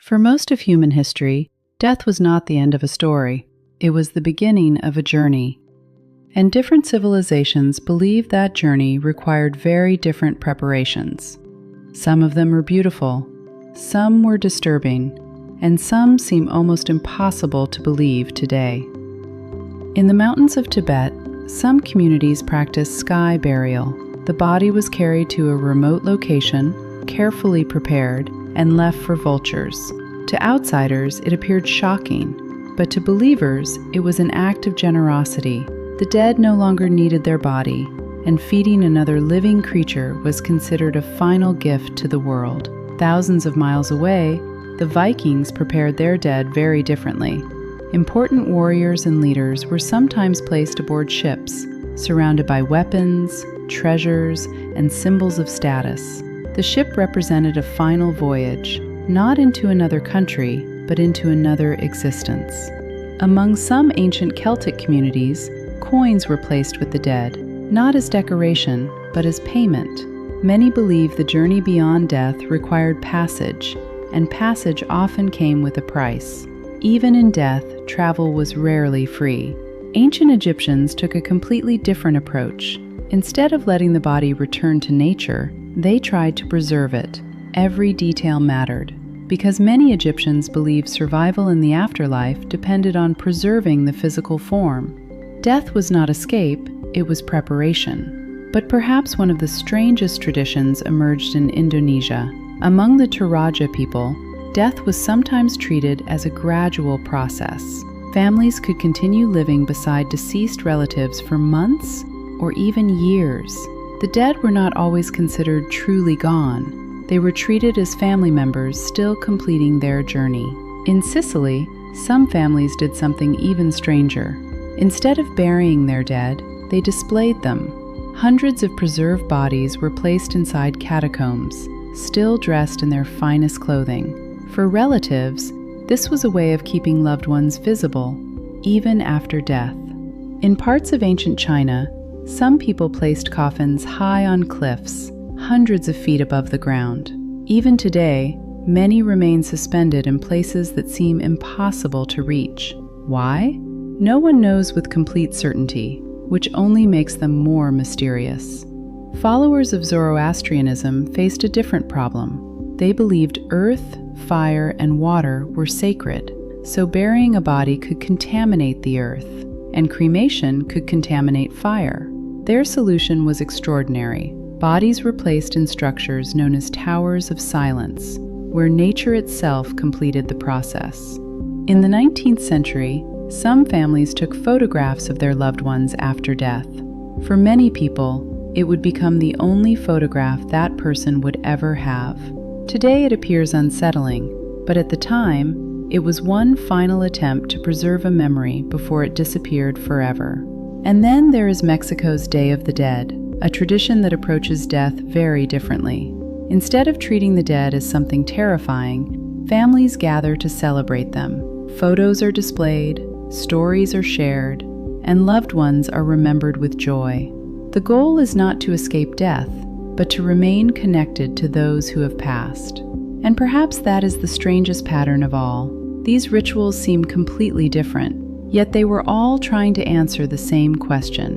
For most of human history, death was not the end of a story. It was the beginning of a journey. And different civilizations believed that journey required very different preparations. Some of them were beautiful, some were disturbing, and some seem almost impossible to believe today. In the mountains of Tibet, some communities practiced sky burial. The body was carried to a remote location, carefully prepared, and left for vultures. To outsiders, it appeared shocking, but to believers, it was an act of generosity. The dead no longer needed their body, and feeding another living creature was considered a final gift to the world. Thousands of miles away, the Vikings prepared their dead very differently. Important warriors and leaders were sometimes placed aboard ships, surrounded by weapons, treasures, and symbols of status. The ship represented a final voyage, not into another country, but into another existence. Among some ancient Celtic communities, coins were placed with the dead, not as decoration, but as payment. Many believe the journey beyond death required passage, and passage often came with a price. Even in death, travel was rarely free. Ancient Egyptians took a completely different approach. Instead of letting the body return to nature, they tried to preserve it. Every detail mattered, because many Egyptians believed survival in the afterlife depended on preserving the physical form. Death was not escape, it was preparation. But perhaps one of the strangest traditions emerged in Indonesia. Among the Toraja people, death was sometimes treated as a gradual process. Families could continue living beside deceased relatives for months or even years. The dead were not always considered truly gone. They were treated as family members still completing their journey. In Sicily, some families did something even stranger. Instead of burying their dead, they displayed them. Hundreds of preserved bodies were placed inside catacombs, still dressed in their finest clothing. For relatives, this was a way of keeping loved ones visible, even after death. In parts of ancient China, some people placed coffins high on cliffs, hundreds of feet above the ground. Even today, many remain suspended in places that seem impossible to reach. Why? No one knows with complete certainty, which only makes them more mysterious. Followers of Zoroastrianism faced a different problem. They believed earth, fire, and water were sacred, so burying a body could contaminate the earth, and cremation could contaminate fire. Their solution was extraordinary. Bodies were placed in structures known as towers of silence, where nature itself completed the process. In the 19th century, some families took photographs of their loved ones after death. For many people, it would become the only photograph that person would ever have. Today it appears unsettling, but at the time, it was one final attempt to preserve a memory before it disappeared forever. And then there is Mexico's Day of the Dead, a tradition that approaches death very differently. Instead of treating the dead as something terrifying, families gather to celebrate them. Photos are displayed, stories are shared, and loved ones are remembered with joy. The goal is not to escape death, but to remain connected to those who have passed. And perhaps that is the strangest pattern of all. These rituals seem completely different, yet they were all trying to answer the same question: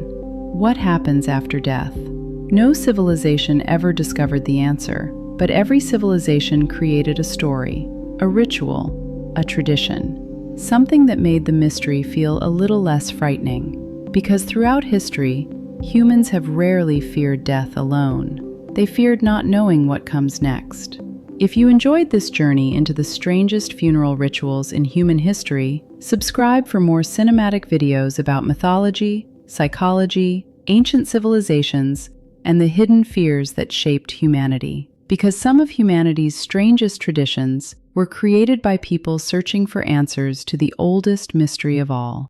what happens after death? No civilization ever discovered the answer, but every civilization created a story, a ritual, a tradition. Something that made the mystery feel a little less frightening, because throughout history, humans have rarely feared death alone. They feared not knowing what comes next. If you enjoyed this journey into the strangest funeral rituals in human history, subscribe for more cinematic videos about mythology, psychology, ancient civilizations, and the hidden fears that shaped humanity. Because some of humanity's strangest traditions were created by people searching for answers to the oldest mystery of all.